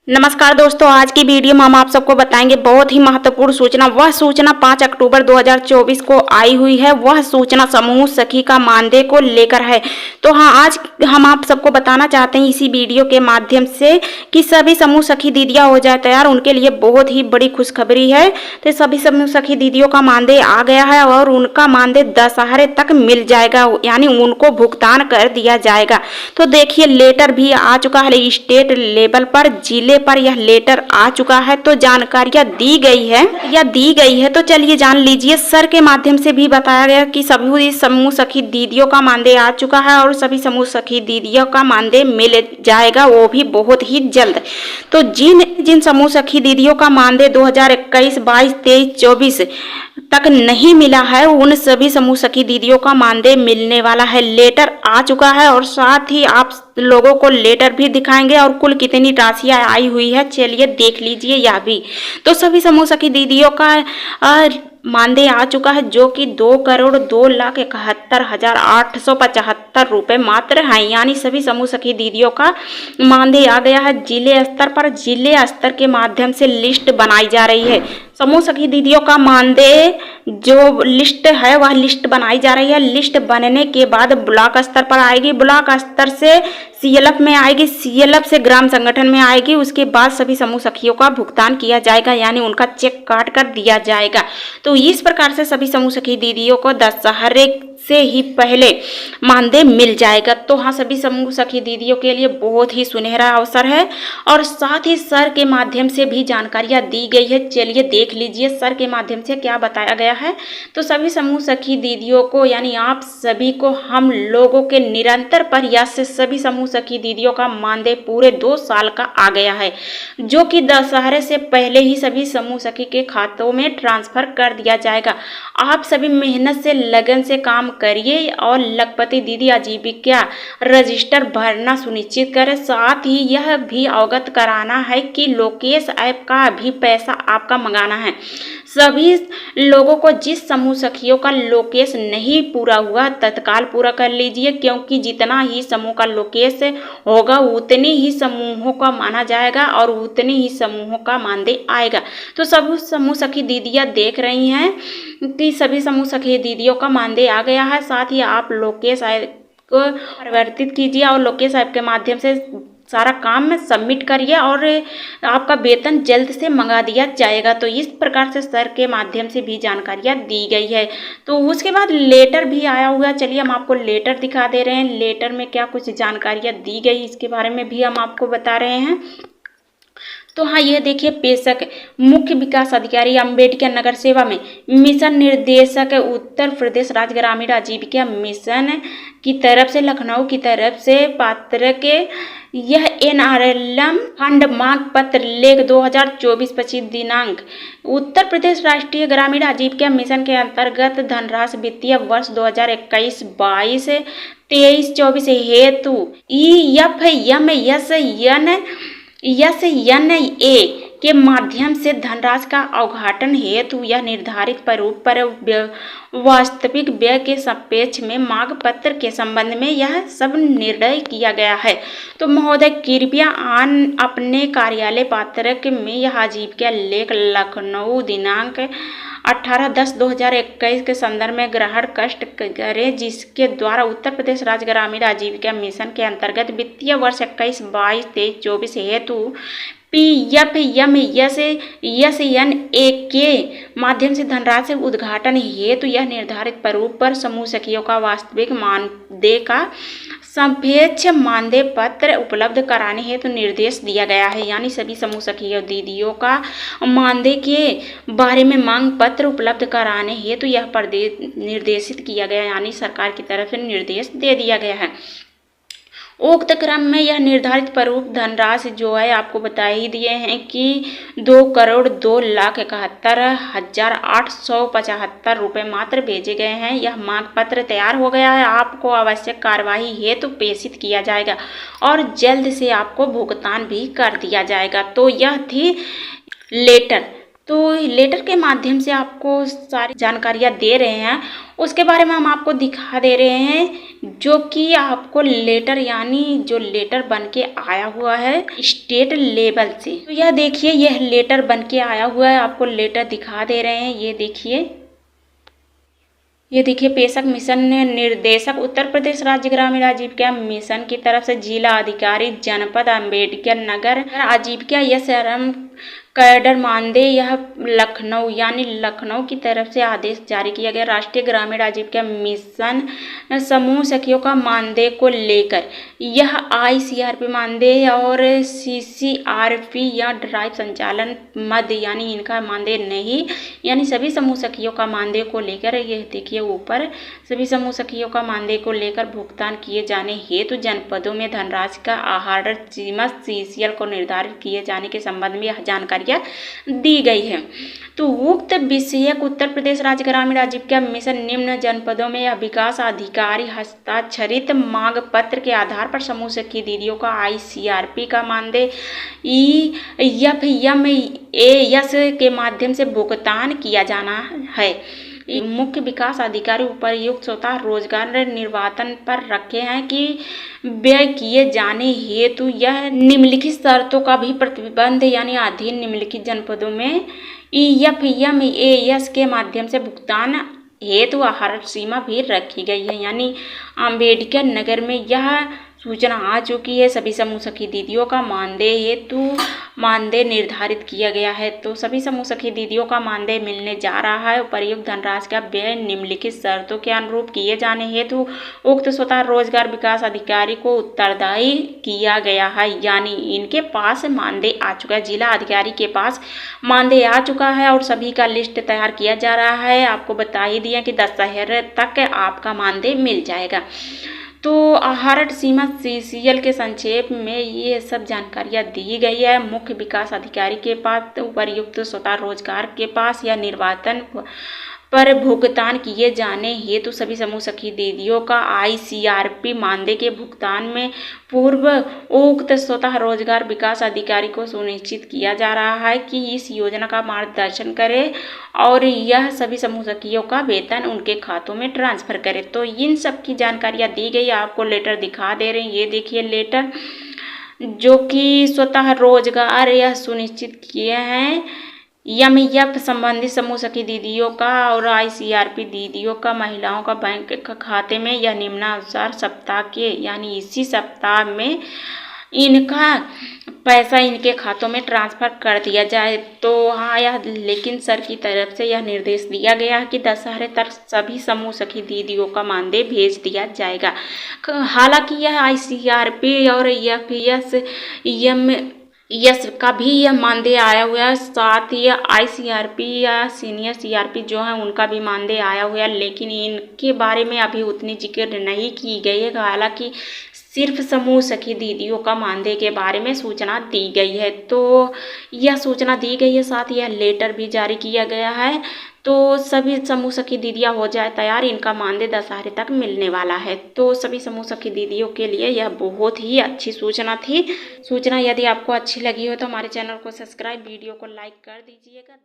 नमस्कार दोस्तों, आज की वीडियो में हम आप सबको बताएंगे बहुत ही महत्वपूर्ण सूचना। वह सूचना 5 अक्टूबर 2024 को आई हुई है। वह सूचना समूह सखी का मानदेय को लेकर है। तो हाँ, आज हम आप सबको बताना चाहते हैं इसी वीडियो के माध्यम से कि सभी समूह सखी दीदियाँ हो जाए तैयार। उनके लिए बहुत ही बड़ी खुशखबरी है। तो सभी समूह सखी दीदियों का मानदेय आ गया है और उनका मानदेय दशहरे तक मिल जाएगा, यानी उनको भुगतान कर दिया जाएगा। तो देखिए, लेटर भी आ चुका है स्टेट लेवल पर, जिले पर यह लेटर आ चुका है। तो जानकारियां दी गई है तो चलिए जान लीजिए। सर के माध्यम से भी बताया गया कि सभी समूह सखी दीदियों का मानदेय आ चुका है और सभी समूह सखी दीदियों का मानदेय मिल जाएगा, वो भी बहुत ही जल्द। तो जिन समूह सखी दीदियों का मानदेय 2021, 22, 23, 24 तक नहीं मिला है, उन सभी समूह सखी दीदियों का मानदेय मिलने वाला है। लेटर आ चुका है और साथ ही आप लोगों को लेटर भी दिखाएंगे और कुल कितनी राशियां आई हुई है, चलिए देख लीजिए यह भी। तो सभी समूह सखी दीदियों का मानदेय आ चुका है, जो कि 2,02,71,875 रुपये मात्र हैं। यानी सभी समूह सखी दीदियों का मानदेय आ गया है। जिले स्तर पर जिले स्तर के माध्यम से लिस्ट बनाई जा रही है। समूह सखी दीदियों का मानदेय जो लिस्ट है वह लिस्ट बनाई जा रही है। लिस्ट बनने के बाद ब्लॉक स्तर पर आएगी, ब्लॉक स्तर से सीएलएफ में आएगी, सीएलएफ से ग्राम संगठन में आएगी। उसके बाद सभी समूह सखियों का भुगतान किया जाएगा, यानी उनका चेक काट कर दिया जाएगा। तो इस प्रकार से सभी समूह सखी दीदियों को दशहरे से ही पहले मानदेय मिल जाएगा। तो हाँ, सभी समूह सखी दीदियों के लिए बहुत ही सुनहरा अवसर है और साथ ही सर के माध्यम से भी जानकारियां दी गई है। चलिए देख लीजिए सर के माध्यम से क्या बताया गया है। तो सभी समूह सखी दीदियों को, यानी आप सभी को, हम लोगों के निरंतर प्रयास से सभी समूह सखी दीदियों का मानदेय पूरे 2 साल का आ गया है, जो कि दशहरे से पहले ही सभी समूह सखी के खातों में ट्रांसफर कर दिया जाएगा। आप सभी मेहनत से, लगन से काम करिए और लखपति दीदी आजीविका रजिस्टर भरना सुनिश्चित करें। साथ ही यह भी अवगत कराना है कि लोकेश ऐप का भी पैसा आपका मंगाना है। सभी लोगों को, जिस समूह सखियों का लोकेश नहीं पूरा हुआ, तत्काल पूरा कर लीजिए, क्योंकि जितना ही समूह का लोकेश होगा उतने ही समूहों का माना जाएगा और उतने ही समूहों का मानदेय आएगा। तो सब समूह सखी दीदियां देख रही हैं कि सभी समूह सखी दीदियों का मानदेय आ गया है। साथ ही आप लोकेश ऐप को परिवर्तित कीजिए और लोकेश ऐप के माध्यम से सारा काम में सबमिट करिए और आपका वेतन जल्द से मंगा दिया जाएगा। तो इस प्रकार से सर के माध्यम से भी जानकारियां दी गई है। तो उसके बाद लेटर भी आया हुआ, चलिए हम आपको लेटर दिखा दे रहे हैं। लेटर में क्या कुछ जानकारियां दी गई, इसके बारे में भी हम आपको बता रहे हैं। तो हाँ, यह देखिए, पेशक मुख्य विकास अधिकारी अम्बेडकर नगर सेवा में मिशन निर्देशक उत्तर प्रदेश राज्य ग्रामीण आजीविका मिशन की तरफ से, लखनऊ की तरफ से पात्र के यह NRLM फंड मांग पत्र लेख 2024-25 दिनांक उत्तर प्रदेश राष्ट्रीय ग्रामीण आजीविका मिशन के अंतर्गत धनराशि वित्तीय वर्ष 2021-22, 23-24 हेतु EFMSNA के माध्यम से धनराशि का अवघाटन हेतु यह निर्धारित प्रारूप पर वास्तविक व्यय के सापेक्ष में मांग पत्र के संबंध में यह सब निर्णय किया गया है। तो महोदय, कृपया अपने कार्यालय पात्रक में यह आजीविका लेख लखनऊ दिनांक 18/10/2021 के संदर्भ में ग्रहण कष्ट करें, जिसके द्वारा उत्तर प्रदेश राज्य ग्रामीण आजीविका मिशन के अंतर्गत वित्तीय वर्ष 21-22, 23-24 हेतु PFMSNA के माध्यम से धनराशि उद्घाटन हेतु यह निर्धारित प्रारूप पर समूह सखियों का वास्तविक मानदेय का सापेक्ष मानदेय पत्र उपलब्ध कराने हेतु निर्देश दिया गया है। यानी सभी समूह सखियों दीदियों का मानदेय के बारे में मांग पत्र उपलब्ध कराने हेतु यह निर्देशित किया गया, यानी सरकार की तरफ से निर्देश दे दिया गया है। उक्त क्रम में यह निर्धारित प्रारूप धनराशि जो है आपको बता ही दिए हैं कि 2,02,71,875 रुपये मात्र भेजे गए हैं। यह मांग पत्र तैयार हो गया है, आपको आवश्यक कार्यवाही हेतु प्रेषित किया जाएगा और जल्द से आपको भुगतान भी कर दिया जाएगा। तो यह थी लेटर। तो लेटर के माध्यम से आपको सारी जानकारियां दे रहे हैं उसके बारे में हम आपको दिखा दे रहे हैं, जो कि आपको लेटर यानी जो लेटर बन के आया हुआ है स्टेट लेवल से। तो यह देखिए, यह लेटर बन के आया हुआ है, आपको लेटर दिखा दे रहे हैं। ये देखिए पेशक मिशन निर्देशक उत्तर प्रदेश राज्य ग्रामीण आजीविका मिशन की तरफ से जिला अधिकारी जनपद अम्बेडकर नगर आजीविका एसआरएम कैडर मानदेय, यह लखनऊ यानी लखनऊ की तरफ से आदेश जारी किया गया। राष्ट्रीय ग्रामीण आजीविका मिशन समूह सखियों का मानदेय को लेकर यह आईसीआरपी मानदेय और सीसीआरपी या ड्राइव संचालन मद यानी इनका मानदेय नहीं, यानी सभी समूह सखियों का मानदेय को लेकर, यह देखिए ऊपर, सभी समूह सखियों का मानदेय को लेकर भुगतान किए जाने हेतु जनपदों में धनराशि का आहरण सीमा सीसीएल को निर्धारित किए जाने के संबंध में यह जानकारी दी गई है। तो उक्त विषयक उत्तर प्रदेश राज्य ग्रामीण आजीविका मिशन निम्न जनपदों में यह विकास अधिकारी हस्ताक्षरित मांग पत्र के आधार पर समूह सखी दीदियों का आईसीआरपी का मानदेय EFMAS के माध्यम से भुगतान किया जाना है। मुख्य विकास अधिकारी उपर्युक्त स्वतः रोजगार निर्वातन पर रखे हैं कि व्यय किए जाने हेतु यह निम्नलिखित शर्तों का भी प्रतिबंध यानी अधीन निम्नलिखित जनपदों में EFMAS के माध्यम से भुगतान हेतु आहरण सीमा भी रखी गई है। यानी अम्बेडकर नगर में यह सूचना आ चुकी है, सभी समूह सखी दीदियों का मानदेय हेतु मानदेय निर्धारित किया गया है। तो सभी समूह सखी दीदियों का मानदेय मिलने जा रहा है। उपर्युक्त धनराशि का व्यय निम्नलिखित शर्तों के अनुरूप किए जाने हेतु उक्त स्वतः रोजगार विकास अधिकारी को उत्तरदायी किया गया है। यानी इनके पास मानदेय आ चुका है, जिला अधिकारी के पास मानदेय आ चुका है और सभी का लिस्ट तैयार किया जा रहा है। आपको बता ही दिया कि दशहरे तक आपका मानदेय मिल जाएगा। तो आहरण सीमा सीसीएल के संक्षेप में ये सब जानकारियाँ दी गई है। मुख्य विकास अधिकारी के पास, उपर्युक्त स्वतः रोजगार के पास या निर्वातन पर भुगतान किए जाने हेतु सभी समूह सखी दीदियों का आईसीआरपी मानदेय के भुगतान में पूर्व उक्त स्वतः रोजगार विकास अधिकारी को सुनिश्चित किया जा रहा है कि इस योजना का मार्गदर्शन करे और यह सभी समूह सखियों का वेतन उनके खातों में ट्रांसफर करे। तो इन सब की जानकारियाँ दी गई, आपको लेटर दिखा दे रहे हैं। ये देखिए लेटर, जो कि स्वतः रोजगार यह सुनिश्चित किए हैं EMAS संबंधित समूह सखी दीदियों का और आईसीआरपी दीदियों का महिलाओं का बैंक खाते में यह निम्नानुसार सप्ताह के यानी इसी सप्ताह में इनका पैसा इनके खातों में ट्रांसफ़र कर दिया जाए। तो हाँ, यह लेकिन सर की तरफ से यह निर्देश दिया गया है कि दशहरे तक सभी समूह सखी दीदियों का मानदेय भेज दिया जाएगा। हालांकि यह आईसीआरपी और EMAS का भी यह मानदेय आया हुआ है, साथ ही आईसीआरपी या सीनियर सीआरपी जो है उनका भी मानदेय आया हुआ है, लेकिन इनके बारे में अभी उतनी जिक्र नहीं की गई है। हालांकि सिर्फ समूह सखी दीदियों का मानदेय के बारे में सूचना दी गई है। तो यह सूचना दी गई है, साथ ही यह लेटर भी जारी किया गया है। तो सभी समूह सखी दीदियाँ हो जाए तैयार, इनका मानदेय दशहरे तक मिलने वाला है। तो सभी समूह सखी दीदियों के लिए यह बहुत ही अच्छी सूचना थी। सूचना यदि आपको अच्छी लगी हो तो हमारे चैनल को सब्सक्राइब, वीडियो को लाइक कर दीजिएगा।